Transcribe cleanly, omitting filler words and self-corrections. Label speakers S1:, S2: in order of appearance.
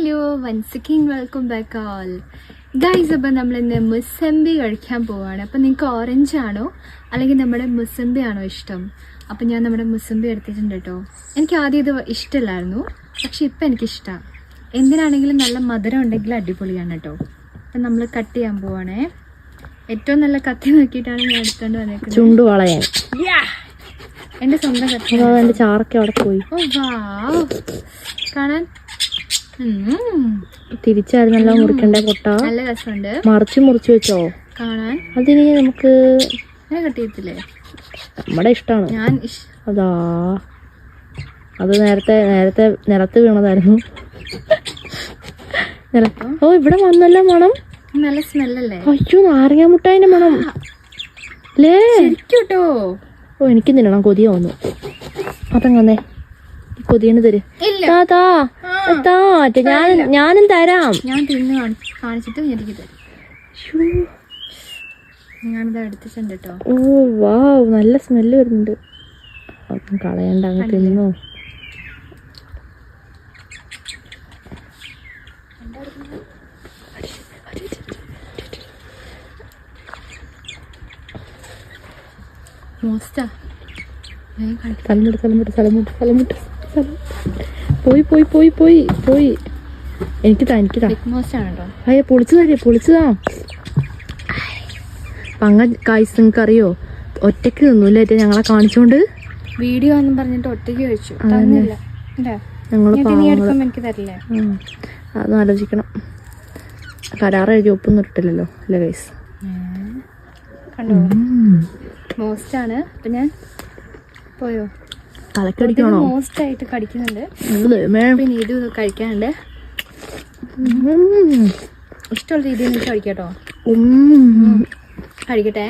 S1: Hello once again welcome back all guys. അപ്പം നമ്മളിന്ന് മുസമ്പി കഴിക്കാൻ പോവാണ്. അപ്പം നിങ്ങൾക്ക് ഓറഞ്ച് ആണോ അല്ലെങ്കിൽ നമ്മുടെ മുസമ്പി ആണോ ഇഷ്ടം? അപ്പം ഞാൻ നമ്മുടെ മുസമ്പി എടുത്തിട്ടുണ്ട് കേട്ടോ. എനിക്ക് ആദ്യം ഇത് ഇഷ്ടമില്ലായിരുന്നു, പക്ഷെ ഇപ്പം എനിക്കിഷ്ടമാണ്. എന്തിനാണെങ്കിലും നല്ല മധുരം ഉണ്ടെങ്കിൽ അടിപൊളിയാണ് കേട്ടോ. അപ്പം നമ്മൾ കട്ട് ചെയ്യാൻ പോവാണേ. ഏറ്റവും നല്ല കത്തി നോക്കിയിട്ടാണ് ഞാൻ എടുത്തോണ്ട് വന്നേക്കുന്നത്.
S2: ചുണ്ടു വളയാൻ
S1: എൻ്റെ സ്വന്തം കത്തി.
S2: എൻ്റെ ചാറൊക്കെ അവിടെ പോയി.
S1: ഓ വാ, കാണാൻ
S2: തിരിച്ചായിരുന്നല്ലോ മുറിക്കണ്ടേ പൊട്ട.
S1: നല്ല രസമുണ്ട്.
S2: മുറിച്ച് വെച്ചോ
S1: കാണാൻ.
S2: അതിന് നമുക്ക്
S1: കട്ട് ചെയ്യത്തില്ലേ?
S2: നമ്മുടെ ഇഷ്ടമാണ്.
S1: ഞാൻ
S2: അതാ അത് നേരത്തെ നിലത്ത് വീണതായിരുന്നു. ഓ ഇവിടെ വന്നല്ലോ മണം.
S1: നല്ല സ്മെല്ലല്ലേ?
S2: അയ്യോ നാരങ്ങ മുട്ടായിന്റെ മണം അല്ലേ
S1: കേട്ടോ.
S2: ഓ എനിക്ക് തിന്നണം, കൊതിയ വന്നു. അതങ്ങനെ കൊതിയന് തരും. ഞാനും തരാം.
S1: ഞാൻ തിന്ന് കാണിച്ചിട്ട് എനിക്ക് തരും. ഞാനിത് എടുത്തിട്ടുണ്ട് കേട്ടോ.
S2: ഓ വാ, നല്ല സ്മെല്ല് വരുന്നുണ്ട്. കളയണ്ട, അങ്ങ് തിന്നോ.
S1: മോസ്റ്റാ
S2: പോയി എനിക്കിതാ അയ്യ പൊളിച്ചതാ. പങ്ങ കായ്സ് നിങ്ങൾക്ക് അറിയോ? ഒറ്റയ്ക്ക് തിന്നൂല്ലേ ഞങ്ങളെ കാണിച്ചോണ്ട്?
S1: വീഡിയോ എന്നും പറഞ്ഞിട്ട് ഒറ്റയ്ക്ക് കഴിച്ചു. എനിക്ക് തരില്ലേ?
S2: അതൊന്നും ആലോചിക്കണം. കരാറ് എഴുതി ഒപ്പൊന്നും ഇട്ടില്ലല്ലോ അല്ലേ ഗൈസ്?
S1: കണ്ടോ, മോസ്റ്റാണ്. അപ്പം ഞാൻ പോയോ
S2: തലക്കടിക്കണോ?
S1: മോസ്റ്റ് ആയിട്ട് കടിക്കുന്നുണ്ട്. പിന്നെ ഇത് കഴിക്കാനുണ്ട്. ഇഷ്ടമുള്ള രീതിയിൽ എനിക്ക് കഴിക്കട്ടോ. കഴിക്കട്ടെ.